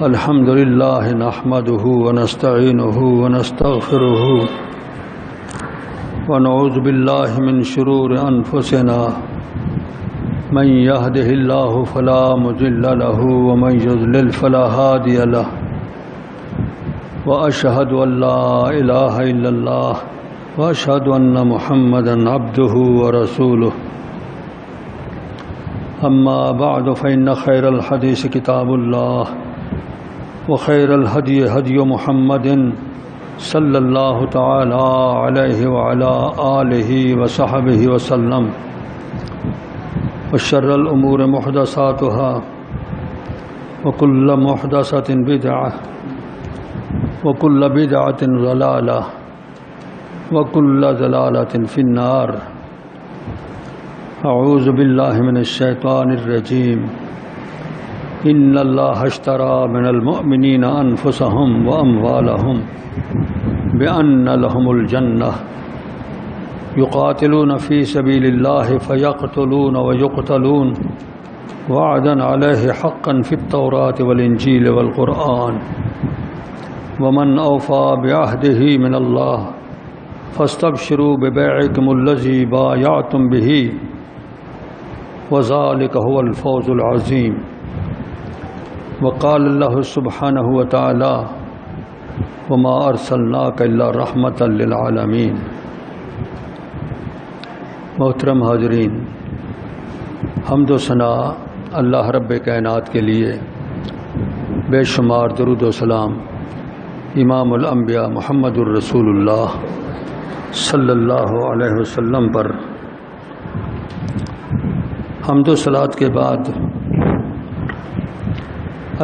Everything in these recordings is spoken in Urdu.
الحمد لله نحمده ونستعينه ونستغفره ونعوذ بالله من شرور أنفسنا من يهده الله فلا مضل له ومن يضلل فلا هادي له وأشهد أن لا إله إلا الله وأشهد أن محمدا عبده ورسوله أما بعد فإن خير الحديث كتاب الله وخير الهدي هدي محمد صلى الله تعالى عليه وعلى آله وصحبه وسلم وشر الأمور محدثاتها وكل محدثة بدعة وكل بدعة ضلالة وكل ضلالة في النار. أعوذ بالله من الشيطان الرجيم. إن الله اشترى من المؤمنين أنفسهم وأموالهم بأن لهم الجنة يقاتلون في سبيل الله فيقتلون ويقتلون وعدا عليه حقا في التوراة والإنجيل والقرآن ومن أوفى بعهده من الله فاستبشروا ببيعكم الذي بايعتم به وذلك هو الفوز العظيم. وقال الله سبحانه وتعالى وما أرسلناك إلا رحمة للعالمين. محترم حاضرین، حمد و ثنا اللہ رب کائنات کے لیے، بے شمار درود و سلام امام الانبیاء محمد الرسول اللہ صلی اللہ علیہ وسلم پر. حمد و صلوات کے بعد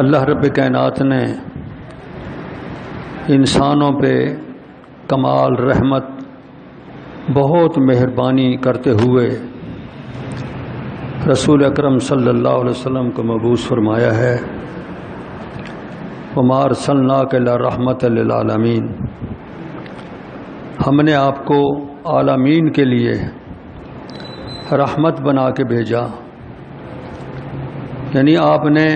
اللہ رب کائنات نے انسانوں پہ کمال رحمت بہت مہربانی کرتے ہوئے رسول اکرم صلی اللہ علیہ وسلم کو مبعوث فرمایا ہے. وما ارسلناک الا رحمۃ للعالمین. ہم نے آپ کو عالمین کے لیے رحمت بنا کے بھیجا، یعنی آپ نے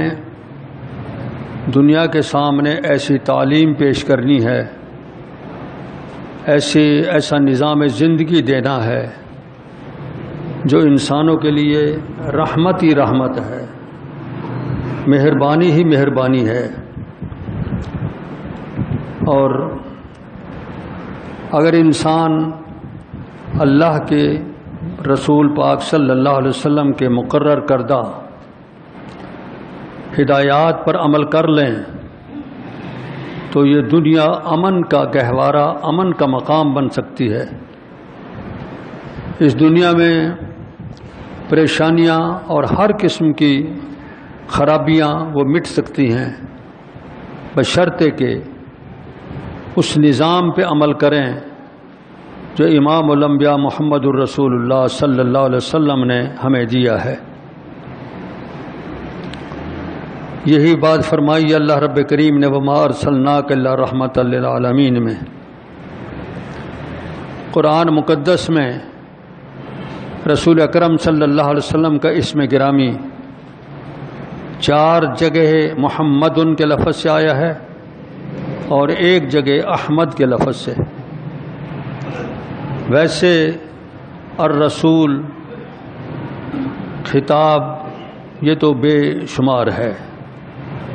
دنیا کے سامنے ایسی تعلیم پیش کرنی ہے، ایسا نظام زندگی دینا ہے جو انسانوں کے لیے رحمت ہی رحمت ہے، مہربانی ہی مہربانی ہے. اور اگر انسان اللہ کے رسول پاک صلی اللہ علیہ وسلم کے مقرر کردہ ہدایات پر عمل کر لیں تو یہ دنیا امن کا گہوارہ، امن کا مقام بن سکتی ہے. اس دنیا میں پریشانیاں اور ہر قسم کی خرابیاں وہ مٹ سکتی ہیں، بشرطے کہ اس نظام پہ عمل کریں جو امام الانبیاء محمد الرسول اللہ صلی اللہ علیہ وسلم نے ہمیں دیا ہے. یہی بات فرمائی اللہ رب کریم نے وما ارسلناک الا رحمۃ للعالمین میں. قرآن مقدس میں رسول اکرم صلی اللہ علیہ وسلم کا اسم گرامی 4 جگہ محمد کے لفظ سے آیا ہے اور 1 جگہ احمد کے لفظ سے. ویسے الرسول خطاب یہ تو بے شمار ہے،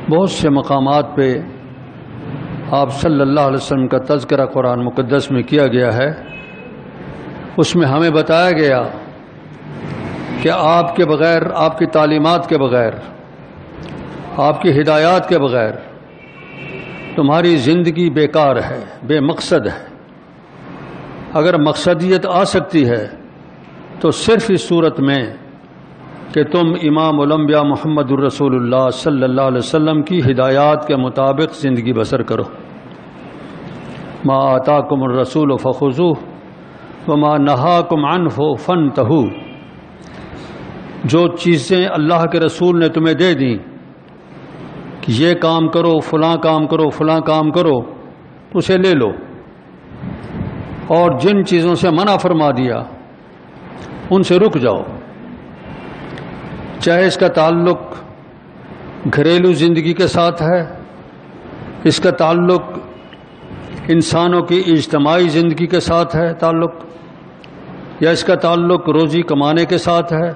بہت سے مقامات پہ آپ صلی اللہ علیہ وسلم کا تذکرہ قرآن مقدس میں کیا گیا ہے. اس میں ہمیں بتایا گیا کہ آپ کے بغیر، آپ کی تعلیمات کے بغیر، آپ کی ہدایات کے بغیر تمہاری زندگی بیکار ہے، بے مقصد ہے. اگر مقصدیت آ سکتی ہے تو صرف اس صورت میں کہ تم امام الانبیاء محمد الرسول اللہ صلی اللہ علیہ وسلم کی ہدایات کے مطابق زندگی بسر کرو. ما آتاکم الرسول فخذوہ وما نہاکم عنہ فانتہوا. جو چیزیں اللہ کے رسول نے تمہیں دے دیں کہ یہ کام کرو، فلاں کام کرو، فلاں کام کرو، اسے لے لو، اور جن چیزوں سے منع فرما دیا ان سے رک جاؤ. چاہے اس کا تعلق گھریلو زندگی کے ساتھ ہے اس کا تعلق انسانوں کی اجتماعی زندگی کے ساتھ ہے تعلق، یا اس کا تعلق روزی کمانے کے ساتھ ہے؟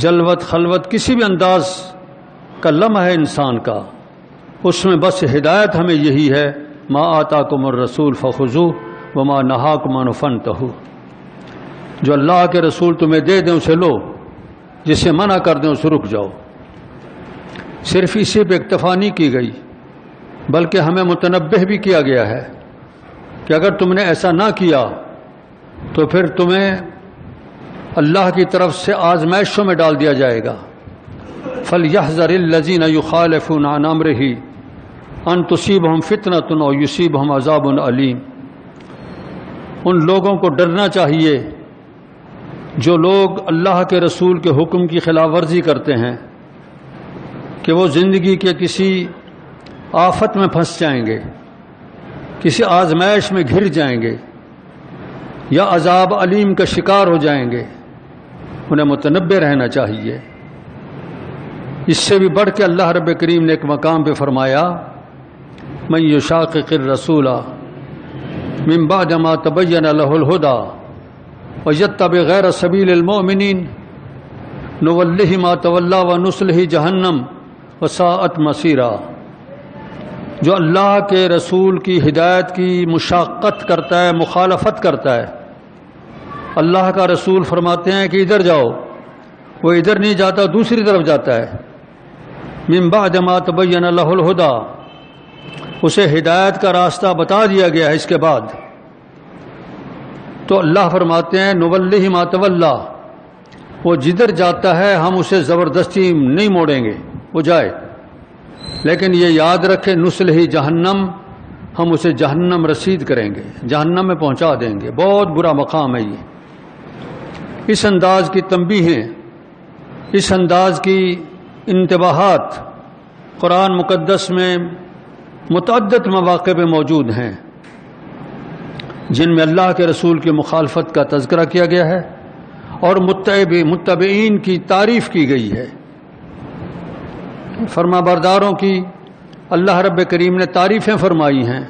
جلوت خلوت کسی بھی انداز کا لمحہ ہے انسان کا، اس میں بس ہدایت ہمیں یہی ہے، ما آتاکم الرسول فخذوہ وما نہاکم عنہ فانتہوا، جو اللہ کے رسول تمہیں دے دیں اسے لو، جسے منع کر دیں اسے رک جاؤ۔ صرف اسی پہ اکتفا نہیں کی گئی، بلکہ ہمیں متنبہ بھی کیا گیا ہے کہ اگر تم نے ایسا نہ کیا تو پھر تمہیں اللہ کی طرف سے آزمائشوں میں ڈال دیا جائے گا۔ فَلْيَحْذَرِ الَّذِينَ يُخَالِفُونَ عَنْ أَمْرِهِ أَن تُصِيبَهُمْ فِتْنَةٌ أَوْ يُصِيبَهُمْ عَذَابٌ أَلِيمٌ۔ ان لوگوں کو ڈرنا چاہیے جو لوگ اللہ کے رسول کے حکم کی خلاف ورزی کرتے ہیں کہ وہ زندگی کے کسی آفت میں پھنس جائیں گے، کسی آزمائش میں گھر جائیں گے، یا عذاب علیم کا شکار ہو جائیں گے۔ انہیں متنبہ رہنا چاہیے۔ اس سے بھی بڑھ کے اللہ رب کریم نے ایک مقام پہ فرمایا، من یشاقق الرسول من بعد ما تبین له الہدی ویتبع غیر سبیل المؤمنین نولہ ما تولی ونصلہ جہنم وساءت مصیرا۔ جو اللہ کے رسول کی ہدایت کی مشاقت کرتا ہے، مخالفت کرتا ہے، اللہ کا رسول فرماتے ہیں کہ ادھر جاؤ، وہ ادھر نہیں جاتا، دوسری طرف جاتا ہے۔ من بعد ما تبین له الہدی، اسے ہدایت کا راستہ بتا دیا گیا ہے اس کے بعد، تو اللہ فرماتے ہیں نولہ ما تولی، وہ جدھر جاتا ہے ہم اسے زبردستی نہیں موڑیں گے، وہ جائے، لیکن یہ یاد رکھے نصلہ جہنم، ہم اسے جہنم رسید کریں گے، جہنم میں پہنچا دیں گے۔ بہت برا مقام ہے یہ۔ اس انداز کی تنبیہیں، اس انداز کی انتباہات قرآن مقدس میں متعدد مواقع پہ موجود ہیں جن میں اللہ کے رسول کی مخالفت کا تذکرہ کیا گیا ہے اور متبعین کی تعریف کی گئی ہے۔ فرما برداروں کی اللہ رب کریم نے تعریفیں فرمائی ہیں،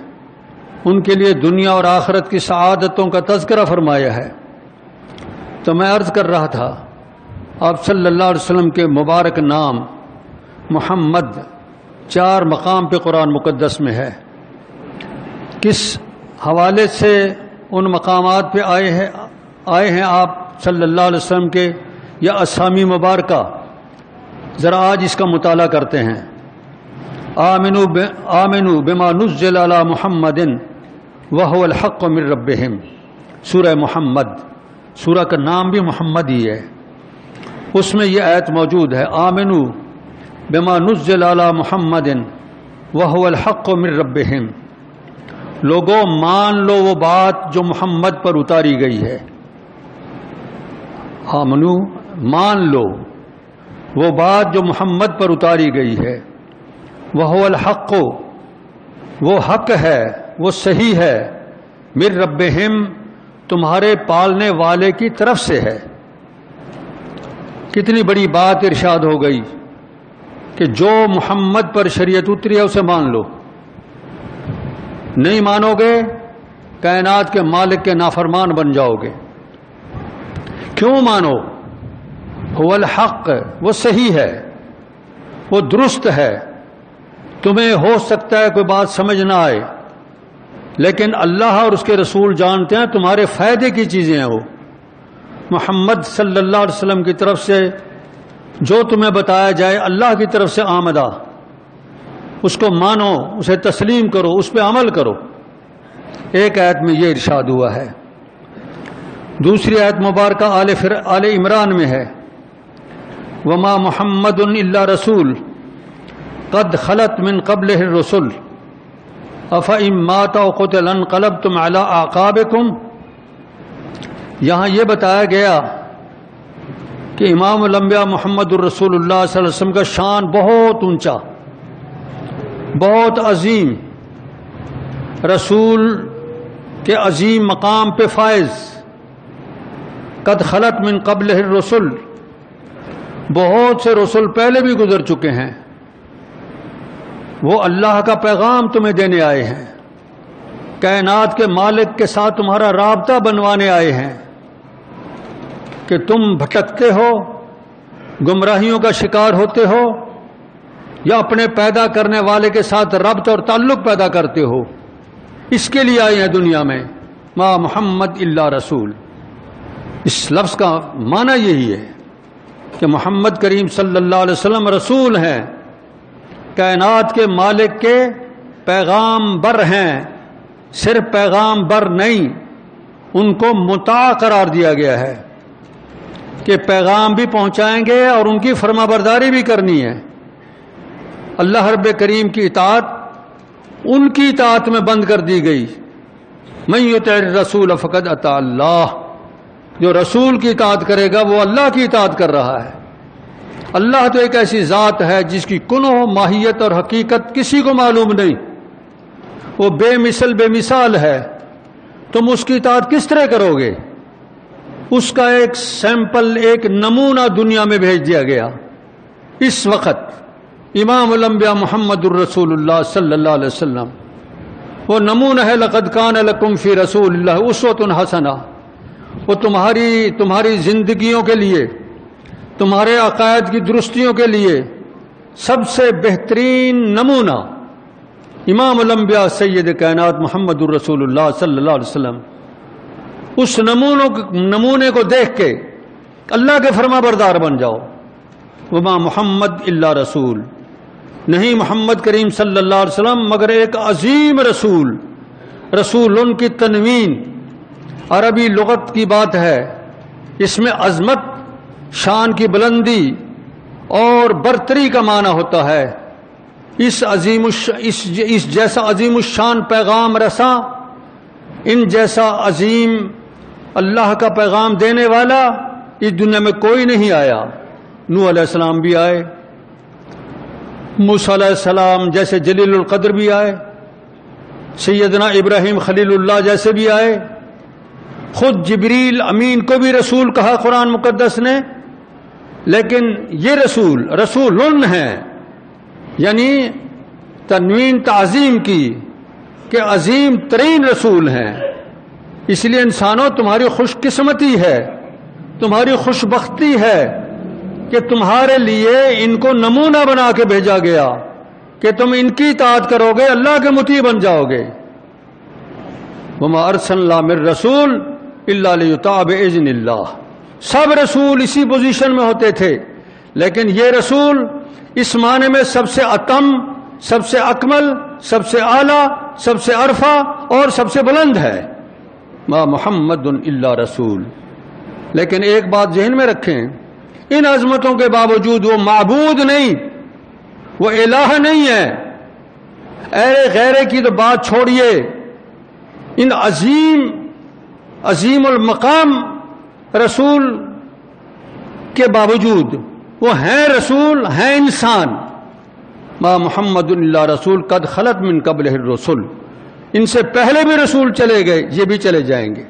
ان کے لیے دنیا اور آخرت کی سعادتوں کا تذکرہ فرمایا ہے۔ تو میں عرض کر رہا تھا، آپ صلی اللہ علیہ وسلم کے مبارک نام محمد 4 مقام پہ قرآن مقدس میں ہے۔ کس حوالے سے ان مقامات پہ آئے ہیں آپ صلی اللہ علیہ وسلم کے یا اسامی مبارکہ، ذرا آج اس کا مطالعہ کرتے ہیں۔ آمنوا بما نزل علی محمد وهو الحق من ربہم، سورہ محمد، سورہ کا نام بھی محمد ہی ہے، اس میں یہ آیت موجود ہے، آمنوا بما نزل علی محمد وهو الحق من ربہم، لوگوں مان لو وہ بات جو محمد پر اتاری گئی ہے۔ آمنو، مان لو وہ بات جو محمد پر اتاری گئی ہے، وہو الحق، وہ حق ہے، وہ صحیح ہے، من ربہم، تمہارے پالنے والے کی طرف سے ہے۔ کتنی بڑی بات ارشاد ہو گئی کہ جو محمد پر شریعت اتری ہے اسے مان لو، نہیں مانو گے کائنات کے مالک کے نافرمان بن جاؤ گے۔ کیوں مانو؟ هو الحق، وہ صحیح ہے، وہ درست ہے۔ تمہیں ہو سکتا ہے کوئی بات سمجھ نہ آئے، لیکن اللہ اور اس کے رسول جانتے ہیں تمہارے فائدے کی چیزیں ہیں۔ وہ محمد صلی اللہ علیہ وسلم کی طرف سے جو تمہیں بتایا جائے اللہ کی طرف سے آمدہ، اس کو مانو، اسے تسلیم کرو، اس پہ عمل کرو۔ ایک آیت میں یہ ارشاد ہوا ہے۔ دوسری آیت مبارکہ آل عمران میں ہے، وما محمد الا رسول قد خلت من قبلہ الرسل افإن مات أو قتل انقلبتم على اعقابکم۔ یہاں یہ بتایا گیا کہ امام الانبیاء محمد الرسول اللہ صلی اللہ علیہ وسلم کا شان بہت اونچا، بہت عظیم، رسول کے عظیم مقام پہ فائز۔ قد خلت من قبلہ الرسل، بہت سے رسول پہلے بھی گزر چکے ہیں۔ وہ اللہ کا پیغام تمہیں دینے آئے ہیں، کائنات کے مالک کے ساتھ تمہارا رابطہ بنوانے آئے ہیں کہ تم بھٹکتے ہو، گمراہیوں کا شکار ہوتے ہو، یا اپنے پیدا کرنے والے کے ساتھ ربط اور تعلق پیدا کرتے ہو، اس کے لیے آئے ہیں دنیا میں۔ ما محمد الا رسول، اس لفظ کا معنی یہی ہے کہ محمد کریم صلی اللہ علیہ وسلم رسول ہیں، کائنات کے مالک کے پیغام بر ہیں، صرف پیغام بر نہیں، ان کو مطاع قرار دیا گیا ہے کہ پیغام بھی پہنچائیں گے اور ان کی فرما برداری بھی کرنی ہے۔ اللہ رب کریم کی اطاعت ان کی اطاعت میں بند کر دی گئی۔ من یطع الرسول فقد اطاع اللہ، جو رسول کی اطاعت کرے گا وہ اللہ کی اطاعت کر رہا ہے۔ اللہ تو ایک ایسی ذات ہے جس کی کنہ، ماہیت اور حقیقت کسی کو معلوم نہیں، وہ بے مثل بے مثال ہے، تم اس کی اطاعت کس طرح کرو گے؟ اس کا ایک سیمپل، ایک نمونہ دنیا میں بھیج دیا گیا۔ اس وقت امام الانبیاء محمد الرسول اللہ صلی اللہ علیہ وسلم وہ نمونہ ہے، لقد کان لکم فی رسول اللہ اسوۃ حسنہ، وہ تمہاری زندگیوں کے لیے، تمہارے عقائد کی درستیوں کے لیے سب سے بہترین نمونہ امام الانبیاء سید کائنات محمد الرسول اللہ صلی اللہ علیہ وسلم۔ اس نمونے کو دیکھ کے اللہ کے فرما بردار بن جاؤ۔ وما محمد الا رسول، نہیں محمد کریم صلی اللہ علیہ وسلم مگر ایک عظیم رسول۔ رسول ان کی تنوین عربی لغت کی بات ہے، اس میں عظمت، شان کی بلندی اور برتری کا معنی ہوتا ہے۔ اس جیسا عظیم الشان پیغام رساں، ان جیسا عظیم اللہ کا پیغام دینے والا اس دنیا میں کوئی نہیں آیا۔ نوح علیہ السلام بھی آئے، موسیٰ علیہ السلام جیسے جلیل القدر بھی آئے، سیدنا ابراہیم خلیل اللہ جیسے بھی آئے، خود جبریل امین کو بھی رسول کہا قرآن مقدس نے، لیکن یہ رسول ہیں، یعنی تنوین تعظیم کی کہ عظیم ترین رسول ہیں۔ اس لیے انسانوں تمہاری خوش قسمتی ہے، تمہاری خوش بختی ہے کہ تمہارے لیے ان کو نمونہ بنا کے بھیجا گیا کہ تم ان کی اطاعت کرو گے، اللہ کے مطیع بن جاؤ گے۔ وما ارسلنا من رسول الا لیطاع باذن اللہ، سب رسول اسی پوزیشن میں ہوتے تھے، لیکن یہ رسول اس معنی میں سب سے اتم، سب سے اکمل، سب سے اعلیٰ، سب سے عرفہ اور سب سے بلند ہے۔ ما محمد الا رسول۔ لیکن ایک بات ذہن میں رکھیں، ان عظمتوں کے باوجود وہ معبود نہیں، وہ الہ نہیں ہے۔ اے غیرے کی تو بات چھوڑیے، ان عظیم المقام رسول کے باوجود وہ ہیں رسول، ہیں انسان۔ ما محمد الا رسول قد خلت من قبلہ الرسل، ان سے پہلے بھی رسول چلے گئے، یہ بھی چلے جائیں گے۔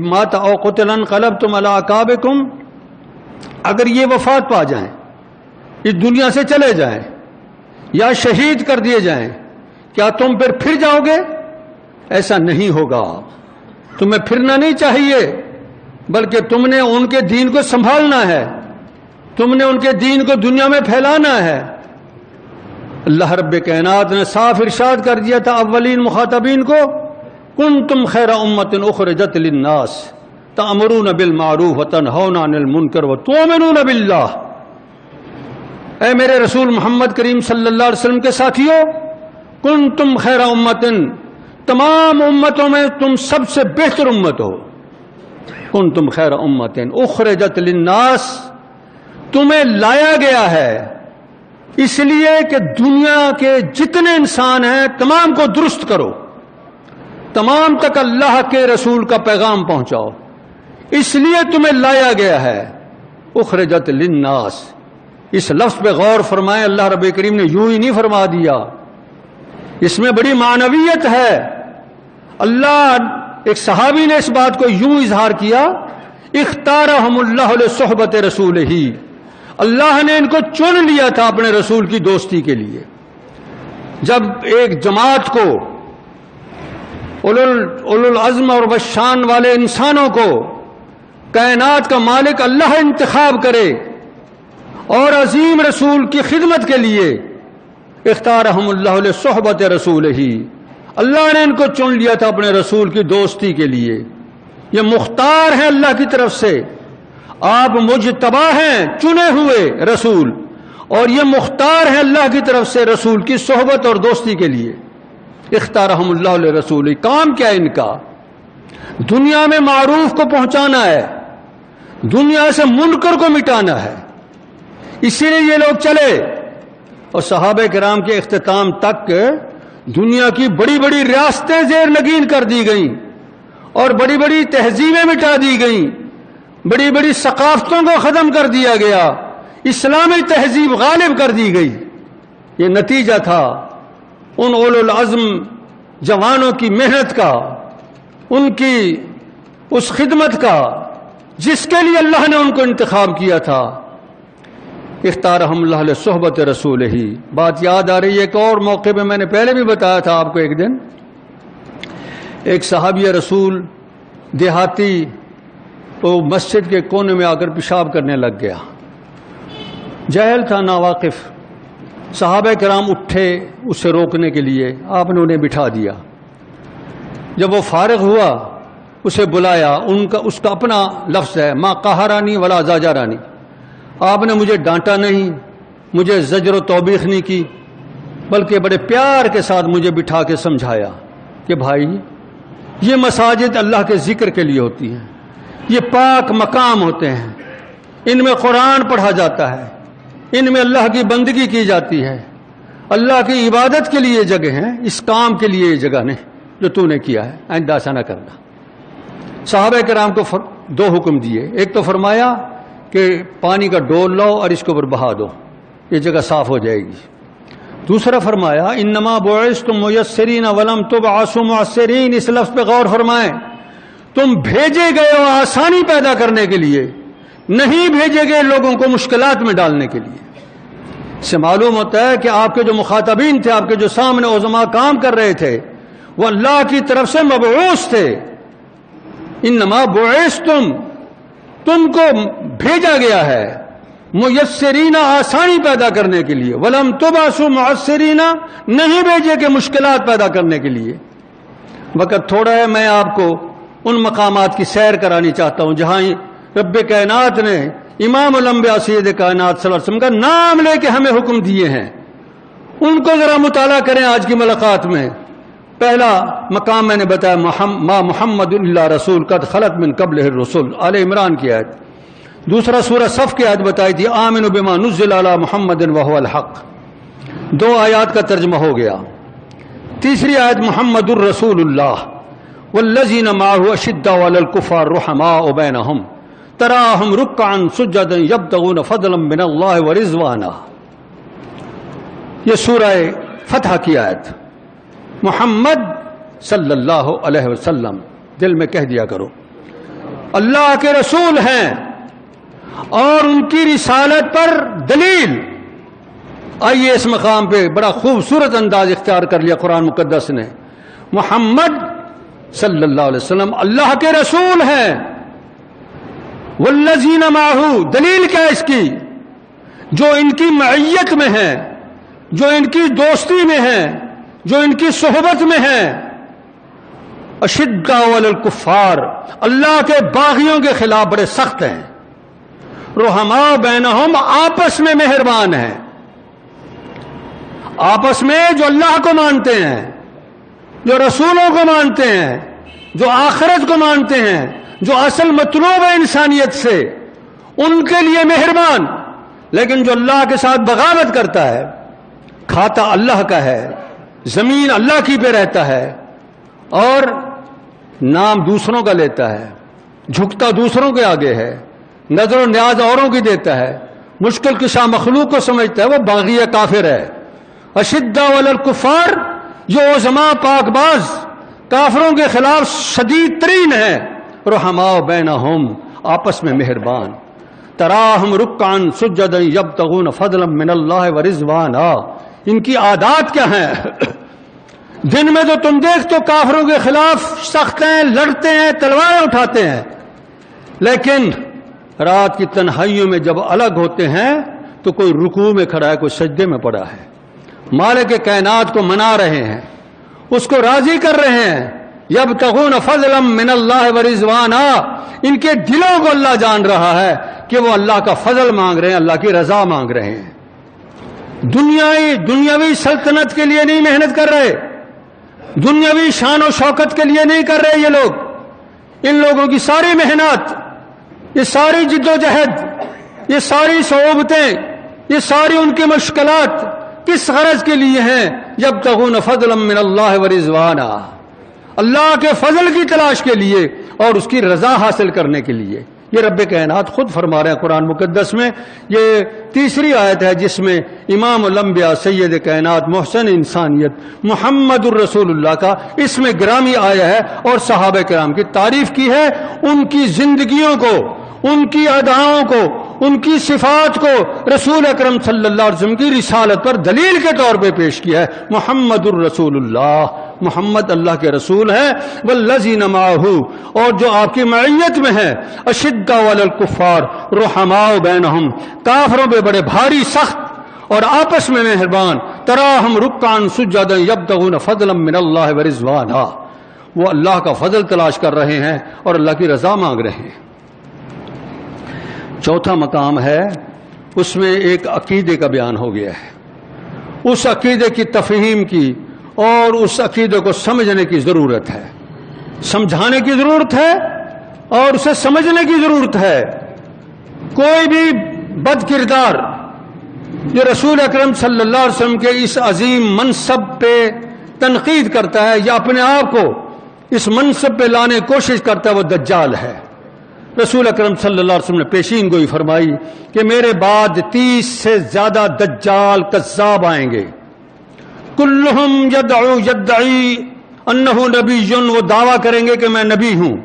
مات او قتل انقلبتم علی اعقابکم، اگر یہ وفات پا جائیں، اس دنیا سے چلے جائیں یا شہید کر دیے جائیں، کیا تم پھر جاؤ گے؟ ایسا نہیں ہوگا، تمہیں پھرنا نہیں چاہیے، بلکہ تم نے ان کے دین کو سنبھالنا ہے، تم نے ان کے دین کو دنیا میں پھیلانا ہے۔ اللہ رب کائنات نے صاف ارشاد کر دیا تھا اولین مخاطبین کو، کنتم خیر امت اخرجت للناس تأمرون بالمعروف وتنہون عن المنکر وتؤمنون باللہ۔ اے میرے رسول محمد کریم صلی اللہ علیہ وسلم کے ساتھیوں، کنتم خیر امت، تمام امتوں میں تم سب سے بہتر امت ہو۔ کنتم خیر امت اخرجت للناس، تمہیں لایا گیا ہے اس لیے کہ دنیا کے جتنے انسان ہیں تمام کو درست کرو، تمام تک اللہ کے رسول کا پیغام پہنچاؤ، اس لیے تمہیں لایا گیا ہے۔ اخرجت للناس، اس لفظ پہ غور فرمائیں، اللہ رب کریم نے یوں ہی نہیں فرما دیا، اس میں بڑی معنویت ہے۔ اللہ، ایک صحابی نے اس بات کو یوں اظہار کیا، اختارہم اللہ لصحبت رسولہ، اللہ نے ان کو چن لیا تھا اپنے رسول کی دوستی کے لیے. جب ایک جماعت کو اولو العزم اور بشان والے انسانوں کو کائنات کا مالک اللہ انتخاب کرے اور عظیم رسول کی خدمت کے لیے، اختارہم اللہ لصحبت رسولہ، اللہ نے ان کو چن لیا تھا اپنے رسول کی دوستی کے لیے. یہ مختار ہے اللہ کی طرف سے، آپ مجتبی ہیں، چنے ہوئے رسول، اور یہ مختار ہے اللہ کی طرف سے رسول کی صحبت اور دوستی کے لیے. اختارہم اللہ لرسولہ. کام کیا ہے ان کا؟ دنیا میں معروف کو پہنچانا ہے، دنیا سے منکر کو مٹانا ہے. اسی لیے یہ لوگ چلے، اور صحابہ کرام کے اختتام تک دنیا کی بڑی بڑی ریاستیں زیر نگین کر دی گئیں، اور بڑی بڑی تہذیبیں مٹا دی گئیں، بڑی بڑی ثقافتوں کو ختم کر دیا گیا، اسلامی تہذیب غالب کر دی گئی. یہ نتیجہ تھا ان اولو العزم جوانوں کی محنت کا، ان کی اس خدمت کا جس کے لیے اللہ نے ان کو انتخاب کیا تھا. اختارہم اللہ لصحبت رسولہ. بات یاد آ رہی ہے ایک اور موقع پہ میں نے پہلے بھی بتایا تھا آپ کو. ایک دن ایک صحابی رسول دیہاتی وہ مسجد کے کونے میں آ کر پیشاب کرنے لگ گیا. جاہل تھا، ناواقف. صحابہ کرام اٹھے اسے روکنے کے لیے، آپ نے انہیں بٹھا دیا. جب وہ فارغ ہوا اسے بلایا. اس کا اپنا لفظ ہے، ما قہرانی ولا زجرانی. آپ نے مجھے ڈانٹا نہیں، مجھے زجر و توبیخ نہیں کی، بلکہ بڑے پیار کے ساتھ مجھے بٹھا کے سمجھایا کہ بھائی یہ مساجد اللہ کے ذکر کے لیے ہوتی ہیں، یہ پاک مقام ہوتے ہیں، ان میں قرآن پڑھا جاتا ہے، ان میں اللہ کی بندگی کی جاتی ہے، اللہ کی عبادت کے لیے جگہ ہیں، اس کام کے لیے یہ جگہ نہیں جو تو نے کیا ہے، آئندہ ایسا نہ کرنا. صحابہ کرام کو دو حکم دیے. ایک تو فرمایا کہ پانی کا ڈول لاؤ اور اس کے اوپر بہا دو، یہ جگہ صاف ہو جائے گی. دوسرا فرمایا انما بعثتم میسرین ولم تبعثوا معسرین. اس لفظ پہ غور فرمائیں. تم بھیجے گئے ہو آسانی پیدا کرنے کے لیے، نہیں بھیجے گئے لوگوں کو مشکلات میں ڈالنے کے لیے. اس سے معلوم ہوتا ہے کہ آپ کے جو مخاطبین تھے، آپ کے جو سامنے عظماء کام کر رہے تھے، وہ اللہ کی طرف سے مبعوث تھے. انما بعثتم، تم کو بھیجا گیا ہے میسرین، آسانی پیدا کرنے کے لیے، ولم تبعثوا معسرین، نہیں بھیجے کہ مشکلات پیدا کرنے کے لیے. وقت تھوڑا ہے، میں آپ کو ان مقامات کی سیر کرانی چاہتا ہوں جہاں رب کائنات نے امام الانبیاء سید کائنات صلی اللہ علیہ وسلم کا نام لے کے ہمیں حکم دیے ہیں. ان کو ذرا مطالعہ کریں آج کی ملاقات میں. پہلا مقام میں نے بتایا ما محمد اللہ رسول قد خلت من قبلہ الرسل، آل عمران کی آیت. دوسرا سورہ صف کی آیت بتائی تھی آمنوا بما نزل علی محمد وہو الحق. دو آیات کا ترجمہ ہو گیا. تیسری آیت محمد الرسول اللہ والذین معه اشداء علی الکفار رحماء بینہم تراہم رکعا سجدا یبتغون فضلا من اللہ ورضوانا. یہ سورہ فتح کی آیت. محمد صلی اللہ علیہ وسلم دل میں کہہ دیا کرو اللہ کے رسول ہیں، اور ان کی رسالت پر دلیل. آئیے اس مقام پہ بڑا خوبصورت انداز اختیار کر لیا قرآن مقدس نے. محمد صلی اللہ علیہ وسلم اللہ کے رسول ہیں. والذین معہ، دلیل کیا اس کی؟ جو ان کی معیت میں ہیں، جو ان کی دوستی میں ہیں، جو ان کی صحبت میں ہیں. اشداء علی الکفار، اللہ کے باغیوں کے خلاف بڑے سخت ہیں. رحماء بینہم، آپس میں مہربان ہیں. آپس میں جو اللہ کو مانتے ہیں، جو رسولوں کو مانتے ہیں، جو آخرت کو مانتے ہیں، جو اصل مطلوب ہے انسانیت سے، ان کے لیے مہربان. لیکن جو اللہ کے ساتھ بغاوت کرتا ہے، کھاتا اللہ کا ہے، زمین اللہ کی پہ رہتا ہے، اور نام دوسروں کا لیتا ہے، جھکتا دوسروں کے آگے ہے، نظر و نیاز اوروں کی دیتا ہے، مشکل کشا مخلوق کو سمجھتا ہے، وہ باغی کافر ہے. اشداء علی الکفار، جو عظماء پاک باز کافروں کے خلاف شدید ترین ہے. رحماء بینہم، آپس میں مہربان. تراہم رکعا سجدا یبتغون فضلا من اللہ ورضوانا. ان کی عادات کیا ہیں؟ دن میں تو تم دیکھتے ہو کافروں کے خلاف سخت ہیں، لڑتے ہیں، تلواریں اٹھاتے ہیں، لیکن رات کی تنہائیوں میں جب الگ ہوتے ہیں تو کوئی رکوع میں کھڑا ہے، کوئی سجدے میں پڑا ہے، مالک کائنات کو منا رہے ہیں، اس کو راضی کر رہے ہیں. یبتغون فضلا من اللہ ورضوانا. ان کے دلوں کو اللہ جان رہا ہے کہ وہ اللہ کا فضل مانگ رہے ہیں، اللہ کی رضا مانگ رہے ہیں. دنیاوی سلطنت کے لیے نہیں محنت کر رہے، دنیاوی شان و شوکت کے لیے نہیں کر رہے. یہ لوگ، ان لوگوں کی ساری محنت، یہ ساری جد و جہد، یہ ساری صعوبتیں، یہ ساری ان کی مشکلات کس غرض کے لیے ہیں؟ یبتغون فضلا من اللہ ورضوانا. اللہ کے فضل کی تلاش کے لیے اور اس کی رضا حاصل کرنے کے لیے. یہ رب کائنات خود فرما رہے ہیں قرآن مقدس میں. یہ تیسری آیت ہے جس میں امام الانبیاء سید کائنات محسن انسانیت محمد الرسول اللہ کا اس میں گرامی آیا ہے اور صحابہ کرام کی تعریف کی ہے، ان کی زندگیوں کو، ان کی اداؤں کو، ان کی صفات کو رسول اکرم صلی اللہ علیہ وسلم کی رسالت پر دلیل کے طور پہ پیش کیا ہے. محمد الرسول اللہ، محمد اللہ کے رسول ہیں. والذین معہ، اور جو آپ کی معیت میں ہیں، اشداء علی الکفار رحماء بینہم، کافروں پہ بڑے بھاری سخت اور آپس میں مہربان. تراہم رکعا سجدا یبتغون فضلا من اللہ ورضوانا. وہ اللہ کا فضل تلاش کر رہے ہیں اور اللہ کی رضا مانگ رہے ہیں. چوتھا مقام ہے، اس میں ایک عقیدے کا بیان ہو گیا ہے. اس عقیدے کی تفہیم کی اور اس عقیدے کو سمجھنے کی ضرورت ہے، سمجھانے کی ضرورت ہے اور اسے سمجھنے کی ضرورت ہے. کوئی بھی بد کردار جو رسول اکرم صلی اللہ علیہ وسلم کے اس عظیم منصب پہ تنقید کرتا ہے یا اپنے آپ کو اس منصب پہ لانے کی کوشش کرتا ہے، وہ دجال ہے. رسول اکرم صلی اللہ علیہ وسلم نے پیشین گوئی فرمائی کہ میرے بعد 30 سے زیادہ دجال کذاب آئیں گے. کلہم یدعی انہ نبی، وہ دعویٰ کریں گے کہ میں نبی ہوں،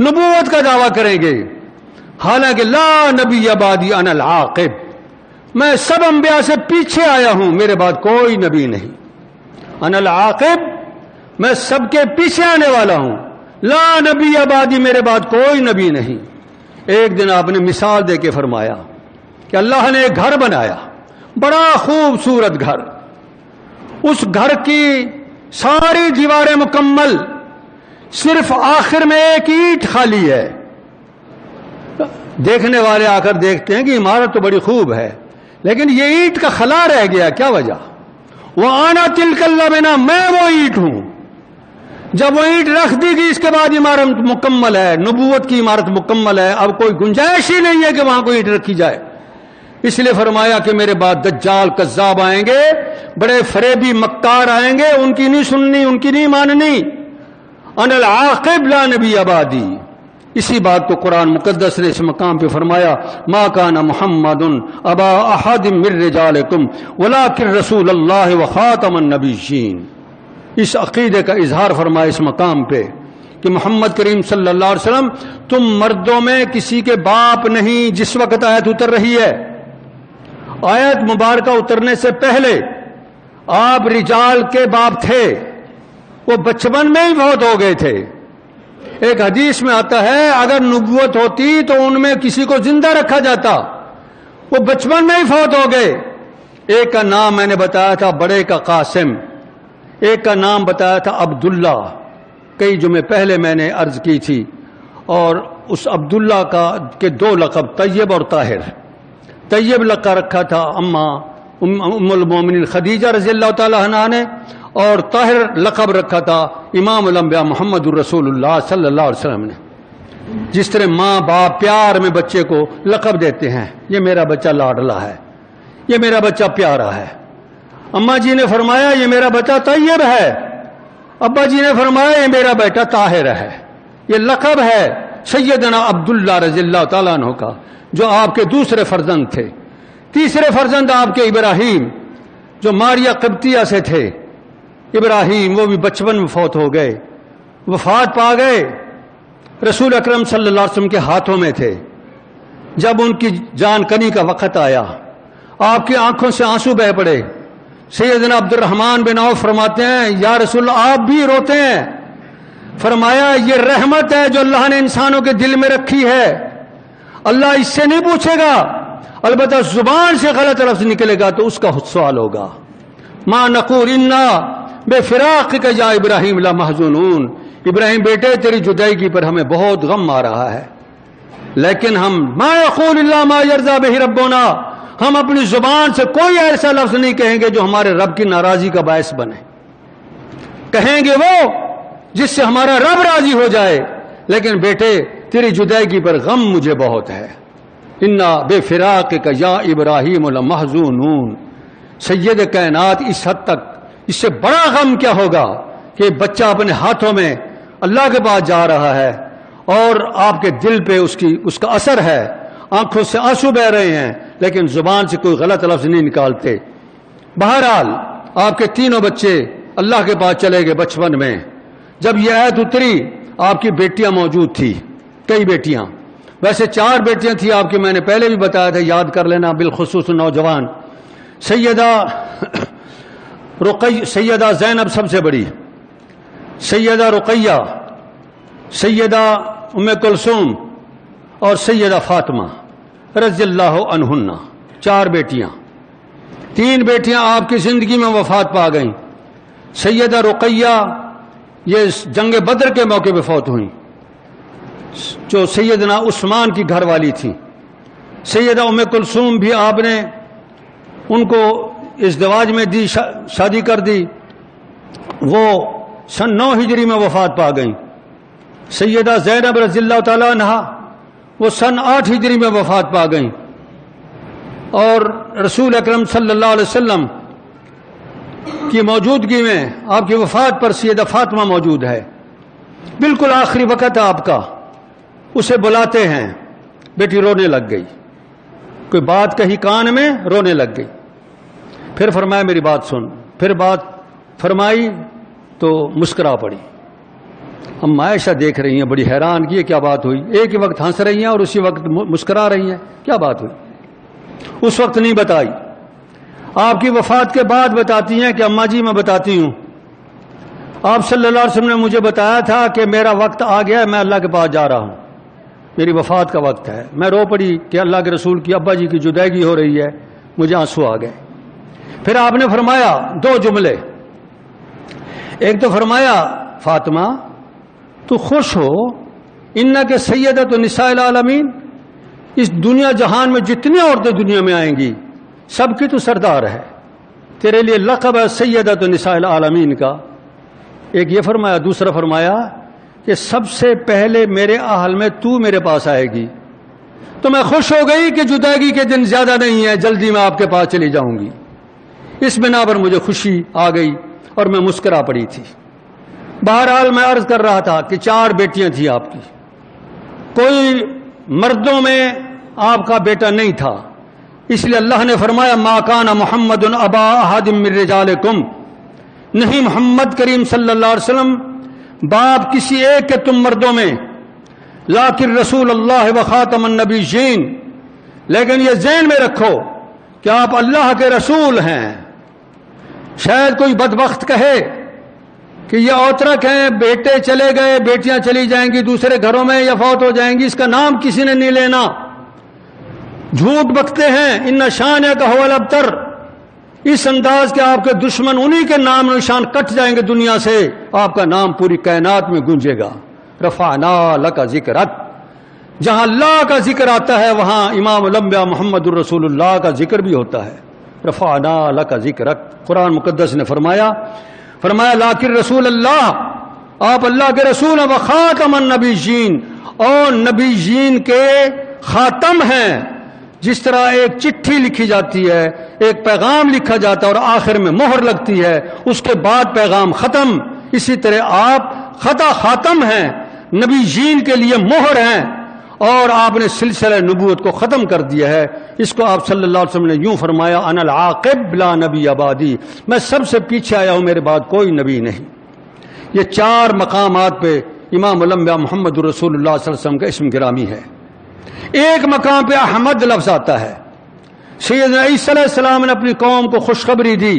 نبوت کا دعویٰ کریں گے، حالانکہ لا نبی بعدی انا العاقب، میں سب انبیاء سے پیچھے آیا ہوں، میرے بعد کوئی نبی نہیں. انا العاقب، میں سب کے پیچھے آنے والا ہوں. لا نبی بعدی، میرے بعد کوئی نبی نہیں. ایک دن آپ نے مثال دے کے فرمایا کہ اللہ نے ایک گھر بنایا، بڑا خوبصورت گھر. اس گھر کی ساری دیواریں مکمل، صرف آخر میں ایک اینٹ خالی ہے. دیکھنے والے آ کر دیکھتے ہیں کہ عمارت تو بڑی خوب ہے، لیکن یہ اینٹ کا خلا رہ گیا. کیا وجہ؟ وَأَنَا تِلْكَ اللَّبِنَا، میں وہ اینٹ ہوں. جب وہ اینٹ رکھ دی گئی اس کے بعد عمارت مکمل ہے، نبوت کی عمارت مکمل ہے. اب کوئی گنجائش ہی نہیں ہے کہ وہاں کوئی اینٹ رکھی جائے. اس لیے فرمایا کہ میرے بعد دجال کذاب آئیں گے، بڑے فریبی مکار آئیں گے، ان کی نہیں سننی، ان کی نہیں ماننی. انا العاقب لا نبی بعدی. اسی بات کو قرآن مقدس نے اس مقام پہ فرمایا، ما کان محمد ابا احد من رجالکم ولکن رسول اللہ وخاتم النبیین. اس عقیدے کا اظہار فرمایا اس مقام پہ کہ محمد کریم صلی اللہ علیہ وسلم تم مردوں میں کسی کے باپ نہیں. جس وقت آیت اتر رہی ہے، آیت مبارکہ اترنے سے پہلے آپ رجال کے باپ تھے، وہ بچپن میں ہی فوت ہو گئے تھے. ایک حدیث میں آتا ہے اگر نبوت ہوتی تو ان میں کسی کو زندہ رکھا جاتا، وہ بچپن میں ہی فوت ہو گئے. ایک کا نام میں نے بتایا تھا، بڑے کا قاسم، ایک کا نام بتایا تھا عبداللہ. کئی جمعے پہلے میں نے عرض کی تھی. اور اس عبداللہ کا کے دو لقب، طیب اور طاہر. طیب لقب رکھا تھا ام المومنین خدیجہ رضی اللہ تعالی عنہا نے، اور طاہر لقب رکھا تھا امام الانبیاء محمد الرسول اللہ صلی اللہ علیہ وسلم نے. جس طرح ماں باپ پیار میں بچے کو لقب دیتے ہیں، یہ میرا بچہ لاڈلا ہے، یہ میرا بچہ پیارا ہے. اماں جی نے فرمایا یہ میرا بچہ طیب ہے، ابا جی نے فرمایا یہ میرا بیٹا طاہر ہے. یہ لقب ہے سیدنا عبداللہ رضی اللہ تعالیٰ عنہ کا، جو آپ کے دوسرے فرزند تھے. تیسرے فرزند آپ کے ابراہیم، جو ماریا قبطیہ سے تھے. ابراہیم وہ بھی بچپن میں فوت ہو گئے، وفات پا گئے. رسول اکرم صلی اللہ علیہ وسلم کے ہاتھوں میں تھے. جب ان کی جان کنی کا وقت آیا آپ کی آنکھوں سے آنسو بہ پڑے. سیدنا عبد الرحمن بن عوف فرماتے ہیں یا رسول اللہ آپ بھی روتے ہیں. فرمایا یہ رحمت ہے جو اللہ نے انسانوں کے دل میں رکھی ہے, اللہ اس سے نہیں پوچھے گا, البتہ زبان سے غلط لفظ نکلے گا تو اس کا سوال ہوگا. ما نقول انا بے فراق کا یا ابراہیم لمحزونون, ابراہیم بیٹے تیری جدائی پر ہمیں بہت غم آ رہا ہے, لیکن ہم ما یقول الا ما یرضی بہ ربنا, ہم اپنی زبان سے کوئی ایسا لفظ نہیں کہیں گے جو ہمارے رب کی ناراضی کا باعث بنے. کہیں گے وہ جس سے ہمارا رب راضی ہو جائے, لیکن بیٹے تیری جدائی پر غم مجھے بہت ہے. انا بے فراق کا یا ابراہیم لمحزونون. سید کائنات اس حد تک, اس سے بڑا غم کیا ہوگا کہ بچہ اپنے ہاتھوں میں اللہ کے پاس جا رہا ہے اور آپ کے دل پہ اس کا اثر ہے, آنکھوں سے آنسو بہ رہے ہیں لیکن زبان سے کوئی غلط لفظ نہیں نکالتے. بہرحال آپ کے تینوں بچے اللہ کے پاس چلے گئے بچپن میں. جب یہ آیت اتری آپ کی بیٹیاں موجود تھی, کئی بیٹیاں, ویسے 4 بیٹیاں تھیں آپ کی, میں نے پہلے بھی بتایا تھا, یاد کر لینا, بالخصوص نوجوان. سیدہ زینب سب سے بڑی, سیدہ رقیہ, سیدہ ام کلثوم اور سیدہ فاطمہ رضی اللہ عنہن. 4 بیٹیاں. 3 بیٹیاں آپ کی زندگی میں وفات پا گئیں. سیدہ رقیہ یہ جنگ بدر کے موقع پہ فوت ہوئیں, جو سیدنا عثمان کی گھر والی تھیں. سیدہ ام کلثوم بھی آپ نے ان کو ازدواج میں دی, شادی کر دی, وہ سن 9 ہجری میں وفات پا گئیں. سیدہ زینب رضی اللہ تعالیٰ عنہا وہ سن 8 ہجری میں وفات پا گئیں, اور رسول اکرم صلی اللہ علیہ وسلم کی موجودگی میں آپ کی وفات پر سیدہ فاطمہ موجود ہے. بالکل آخری وقت ہے آپ کا, اسے بلاتے ہیں, بیٹی رونے لگ گئی, کوئی بات کہی کان میں, رونے لگ گئی. پھر فرمایا میری بات سن, پھر بات فرمائی تو مسکرا پڑی. ہم عائشہ دیکھ رہی ہیں, بڑی حیران کی کیا بات ہوئی, ایک ہی وقت ہنس رہی ہیں اور اسی وقت مسکرا رہی ہیں, کیا بات ہوئی. اس وقت نہیں بتائی, آپ کی وفات کے بعد بتاتی ہیں کہ اماں جی میں بتاتی ہوں, آپ صلی اللہ علیہ وسلم نے مجھے بتایا تھا کہ میرا وقت آ گیا ہے, میں اللہ کے پاس جا رہا ہوں, میری وفات کا وقت ہے. میں رو پڑی کہ اللہ کے رسول کی ابا جی کی جدائی ہو رہی ہے, مجھے آنسو آ گئے. پھر آپ نے فرمایا 2 جملے, ایک تو فرمایا فاطمہ تو خوش ہو, انک سیدۃ نساء العالمین, اس دنیا جہان میں جتنی عورتیں دنیا میں آئیں گی سب کی تو سردار ہے, تیرے لیے لقب ہے سیدۃ نساء العالمین کا. ایک یہ فرمایا, دوسرا فرمایا کہ سب سے پہلے میرے اہل میں تو میرے پاس آئے گی, تو میں خوش ہو گئی کہ جدائی کے دن زیادہ نہیں ہے, جلدی میں آپ کے پاس چلی جاؤں گی. اس بنا پر مجھے خوشی آ گئی اور میں مسکرا پڑی تھی. بہرحال میں عرض کر رہا تھا کہ 4 بیٹیاں تھیں آپ کی, کوئی مردوں میں آپ کا بیٹا نہیں تھا, اس لیے اللہ نے فرمایا ما کان محمد ابا احد من رجالکم, نہیں محمد کریم صلی اللہ علیہ وسلم باپ کسی ایک کے تم مردوں میں, لیکن رسول اللہ و خاتم النبیین, لیکن یہ ذہن میں رکھو کہ آپ اللہ کے رسول ہیں. شاید کوئی بدبخت کہے کہ یہ اوترک ہیں, بیٹے چلے گئے, بیٹیاں چلی جائیں گی دوسرے گھروں میں یا فوت ہو جائیں گی, اس کا نام کسی نے نہیں لینا, جھوٹ بکتے ہیں. ان شانک هو الابتر, اس انداز کے آپ کے دشمن انہی کے نام نشان کٹ جائیں گے دنیا سے, آپ کا نام پوری کائنات میں گونجے گا. رفعنا لک ذکرک, جہاں اللہ کا ذکر آتا ہے وہاں امام الانبیاء محمد الرسول اللہ کا ذکر بھی ہوتا ہے. رفعنا لک ذکرک, قرآن مقدس نے فرمایا لیکن رسول اللہ, آپ اللہ کے رسول ہیں, وخاتم النبیین, اور نبیین کے خاتم ہیں. جس طرح ایک چٹھی لکھی جاتی ہے, ایک پیغام لکھا جاتا ہے اور آخر میں مہر لگتی ہے, اس کے بعد پیغام ختم, اسی طرح آپ خاتم ہیں, نبیین کے لیے مہر ہیں, اور آپ نے سلسلہ نبوت کو ختم کر دیا ہے. اس کو آپ صلی اللہ علیہ وسلم نے یوں فرمایا, انا العاقب لا نبی آبادی, میں سب سے پیچھے آیا ہوں, میرے بعد کوئی نبی نہیں. یہ 4 مقامات پہ امام الانبیاء محمد الرسول اللہ صلی اللہ علیہ وسلم کا اسم گرامی ہے. ایک مقام پہ احمد لفظ آتا ہے. سیدنا عیسی علیہ السلام نے اپنی قوم کو خوشخبری دی،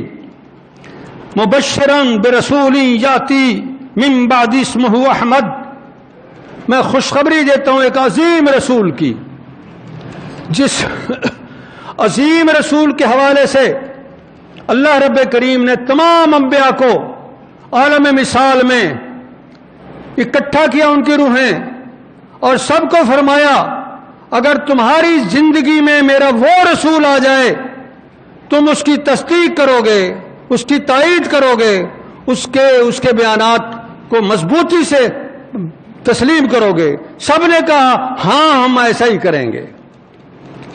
مبشراً برسول یاتی من بعد اسمہ احمد، میں خوشخبری دیتا ہوں ایک عظیم رسول کی، جس عظیم رسول کے حوالے سے اللہ رب کریم نے تمام انبیاء کو عالم مثال میں اکٹھا کیا، ان کی روحیں، اور سب کو فرمایا اگر تمہاری زندگی میں میرا وہ رسول آ جائے تم اس کی تصدیق کرو گے، اس کی تائید کرو گے، اس کے بیانات کو مضبوطی سے تسلیم کرو گے. سب نے کہا ہاں ہم ایسا ہی کریں گے.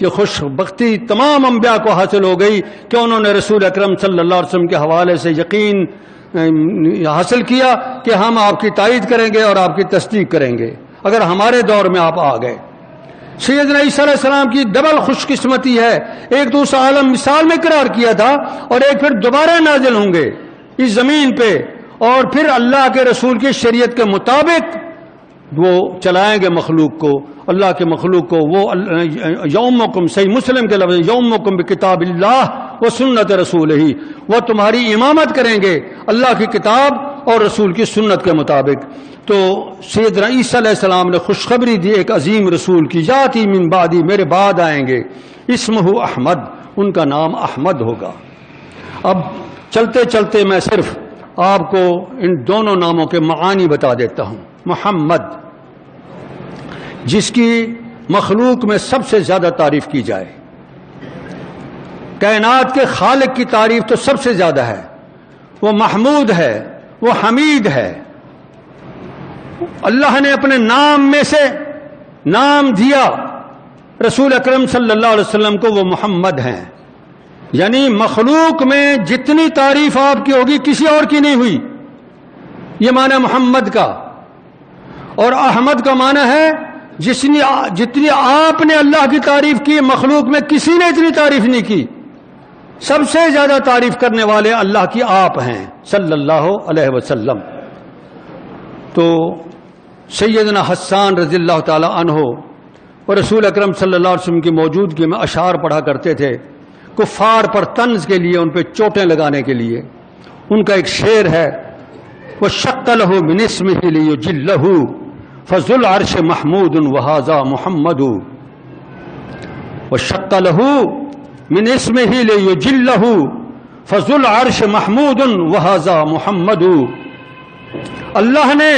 یہ خوش بختی تمام انبیاء کو حاصل ہو گئی کہ انہوں نے رسول اکرم صلی اللہ علیہ وسلم کے حوالے سے یقین حاصل کیا کہ ہم آپ کی تائید کریں گے اور آپ کی تصدیق کریں گے اگر ہمارے دور میں آپ آ گئے. سیدنا عیسیٰ علیہ السلام کی ڈبل خوش قسمتی ہے، ایک تو اس عالم مثال میں قرار کیا تھا، اور ایک پھر دوبارہ نازل ہوں گے اس زمین پہ، اور پھر اللہ کے رسول کی شریعت کے مطابق وہ چلائیں گے مخلوق کو، اللہ کے مخلوق کو. وہ یومکم، صحیح مسلم کے لفظ، یومکم بکتاب اللہ و سنت رسول ہی، وہ تمہاری امامت کریں گے اللہ کی کتاب اور رسول کی سنت کے مطابق. تو سیدنا عیسیٰ علیہ السلام نے خوشخبری دی ایک عظیم رسول کی، یاتی من بعدی، میرے بعد آئیں گے، اسمہ احمد، ان کا نام احمد ہوگا. اب چلتے چلتے میں صرف آپ کو ان دونوں ناموں کے معانی بتا دیتا ہوں. محمد، جس کی مخلوق میں سب سے زیادہ تعریف کی جائے، کائنات کے خالق کی تعریف تو سب سے زیادہ ہے، وہ محمود ہے، وہ حمید ہے. اللہ نے اپنے نام میں سے نام دیا رسول اکرم صلی اللہ علیہ وسلم کو، وہ محمد ہیں. یعنی مخلوق میں جتنی تعریف آپ کی ہوگی کسی اور کی نہیں ہوئی، یہ معنی محمد کا. اور احمد کا معنی ہے جتنی آپ نے اللہ کی تعریف کی مخلوق میں کسی نے اتنی تعریف نہیں کی. سب سے زیادہ تعریف کرنے والے اللہ کی آپ ہیں صلی اللہ علیہ وسلم. تو سیدنا حسان رضی اللہ تعالی عنہ اور رسول اکرم صلی اللہ علیہ وسلم کی موجودگی میں اشعار پڑھا کرتے تھے کفار پر طنز کے لیے، ان پہ چوٹیں لگانے کے لیے. ان کا ایک شعر ہے، وَشَقَّ لَهُ مِنْ اسْمِهِ لِيُجِلَّهُ فَذُو الْعَرْشِ مَحْمُودٌ وَهَذَا مُحَمَّدٌ. وَشَقَّ لَهُ مِنْ اسْمِهِ لِيُجِلَّهُ فَذُو الْعَرْشِ مَحْمُودٌ وَهَذَا مُحَمَّدٌ. اللہ نے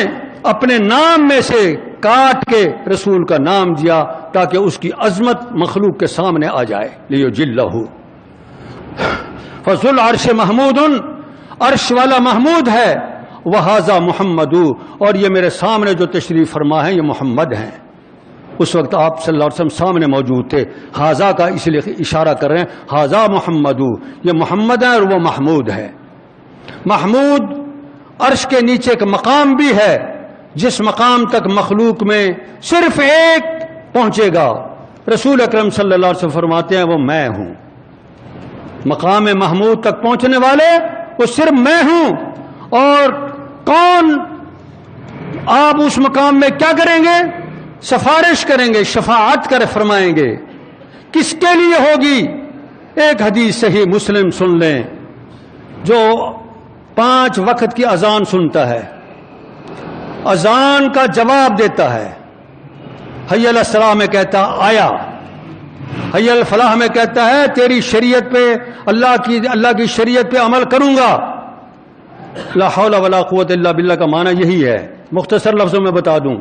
اپنے نام میں سے کاٹ کے رسول کا نام دیا تاکہ اس کی عظمت مخلوق کے سامنے آ جائے. لِيُجِلَّهُ فَذُو الْعَرْشِ مَحْمُودٌ، عرش والا محمود ہے، وَهَذَا مُحَمَّدُ، اور یہ میرے سامنے جو تشریف فرما ہے یہ محمد ہیں. اس وقت آپ صلی اللہ علیہ وسلم سامنے موجود تھے. ہاذا کا اس لیے اشارہ کر رہے ہیں، ہاذا محمد، یہ محمد ہے اور وہ محمود ہے. محمود عرش کے نیچے کا مقام بھی ہے، جس مقام تک مخلوق میں صرف ایک پہنچے گا. رسول اکرم صلی اللہ علیہ وسلم فرماتے ہیں وہ میں ہوں. مقام محمود تک پہنچنے والے وہ صرف میں ہوں. اور کون آپ اس مقام میں کیا کریں گے؟ سفارش کریں گے، شفاعت کر فرمائیں گے. کس کے لیے ہوگی؟ ایک حدیث صحیح مسلم سن لیں. جو 5 وقت کی اذان سنتا ہے، اذان کا جواب دیتا ہے، حی علی الصلاۃ میں کہتا آیا، حی علی الفلاح میں کہتا ہے تیری شریعت پہ، اللہ کی شریعت پہ عمل کروں گا. لا حول ولا قوت الا باللہ کا معنی یہی ہے. مختصر لفظوں میں بتا دوں،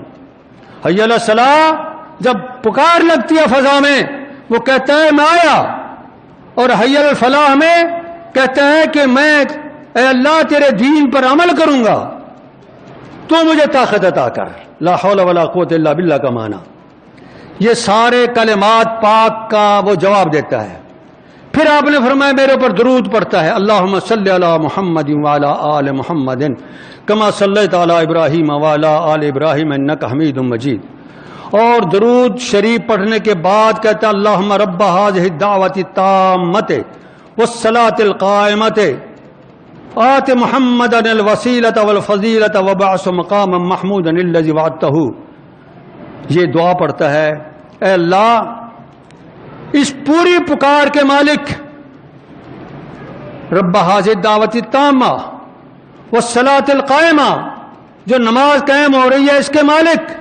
حی علی الصلاۃ جب پکار لگتی ہے فضا میں، وہ کہتا ہے میں آیا. اور حی علی الفلاح میں کہتا ہے کہ میں اے اللہ تیرے دین پر عمل کروں گا، تو مجھے طاقت عطا کر. لا حول ولا قوت الا باللہ کا معنی یہ سارے کلمات پاک کا وہ جواب دیتا ہے. پھر آپ نے فرمایا میرے اوپر درود پڑھتا ہے، اللہم صلی علی محمد وعلی آل محمد کما صلیت علی ابراہیم وعلی آل ابراہیم انک حمید مجید. اور درود شریف پڑھنے کے بعد کہتا ہے اللہم رب ھذہ الدعوۃ التامۃ والصلاۃ القائمۃ آت محمدا الوسیلۃ والفضیلۃ وبعث مقاما محمودا الذی وعدتہ. یہ دعا پڑھتا ہے اے اللہ اس پوری پکار کے مالک، رب ھذہ الدعوۃ التامہ والصلاۃ القائمہ، جو نماز قائم ہو رہی ہے اس کے مالک،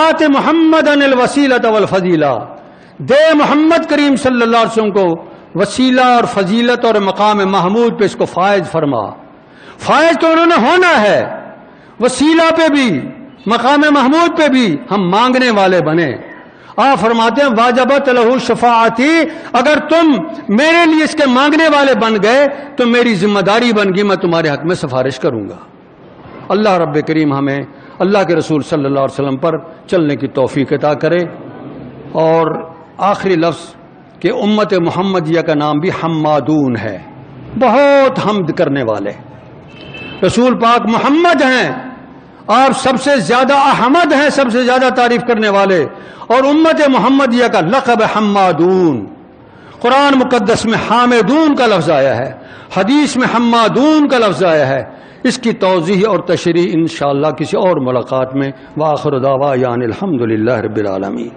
آت محمدًا الوسیلۃ والفضیلہ، دے محمد کریم صلی اللہ علیہ وسلم کو وسیلہ اور فضیلت اور مقام محمود پہ اس کو فائز فرما۔ فائز تو انہوں نے ہونا ہے، وسیلہ پہ بھی مقام محمود پہ بھی ہم مانگنے والے بنے۔ آپ فرماتے ہیں واجبت لہ شفاعتی، اگر تم میرے لیے اس کے مانگنے والے بن گئے تو میری ذمہ داری بن گئی، میں تمہارے حق میں سفارش کروں گا۔ اللہ رب کریم ہمیں اللہ کے رسول صلی اللہ علیہ وسلم پر چلنے کی توفیق عطا کرے۔ اور آخری لفظ کہ امت محمدیہ کا نام بھی حمادون ہے، بہت حمد کرنے والے۔ رسول پاک محمد ہیں، آپ سب سے زیادہ احمد ہیں، سب سے زیادہ تعریف کرنے والے، اور امت محمدیہ کا لقب حمادون۔ قرآن مقدس میں حامدون کا لفظ آیا ہے، حدیث میں حمادون کا لفظ آیا ہے۔ اس کی توضیح اور تشریح انشاءاللہ کسی اور ملاقات میں۔ وآخر دعوانا الحمدللہ رب العالمین۔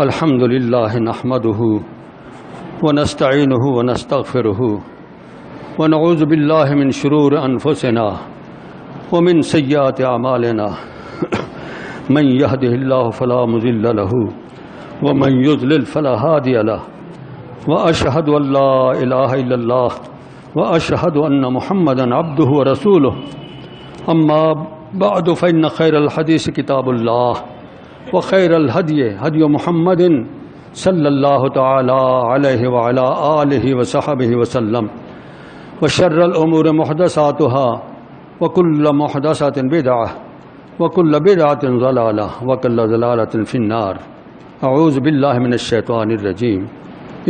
الحمد للہ نحمده ونستعینه ونستغفره ونعوذ باللہ من شرور انفسنا ومن سیئات اعمالنا من يهده الله فلا مضل له ومن يضلل فلا هادي له واشهد ان لا اله الا الله واشهد ان محمدا عبده ورسوله اما بعد فان خير الحديث كتاب الله وخير الهدي هدي محمد صلى الله تعالى عليه وعلى آله وصحبه وسلم وشر الأمور محدثاتها وكل محدثة بدعة وكل بدعة ضلالة وكل ضلالة في النار۔ أعوذ بالله من الشيطان الرجيم۔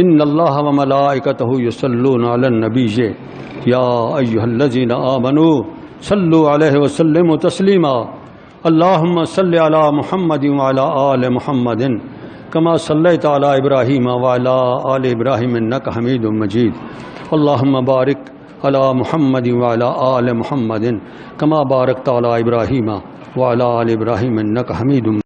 إن الله وملائكته يصلون على النبي يا أيها الذين آمنوا صلوا عليه وسلموا تسليما۔ اللهم صل على محمد وعلى آل محمد كما صليت على إبراهيم وعلى آل إبراهيم إنك حميد مجيد۔ اللهم بارك على محمد وعلى آل محمد كما باركت على إبراهيم وعلى آل إبراهيم إنك حميد مجيد۔